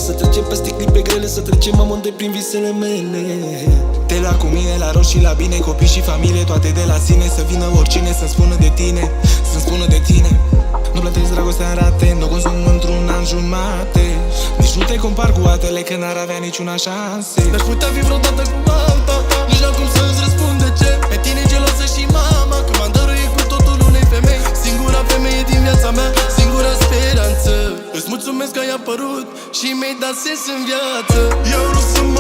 Să trecem peste clipe grele, să trecem amândoi prin visele mele. Te la cu mine, la roșii, la bine, copii și familie, toate de la sine. Să vină oricine să-mi spună de tine, să-mi spună de tine. Nu plătești dragostea în rate, nu consum într-un an jumate. Nici nu te compar cu altele, că n-ar avea niciuna șanse. N-aș putea fi vreodată cu alta, nici n-am cum să-ți răspund de ce. Pe tine gelosă și mama, că m-am dăruit cu totul unei femei. Singura femeie din viața mea, singura speranță. Îți mulțumesc că ai apărut și mi-ai dat sens în viață. Eu nu sunt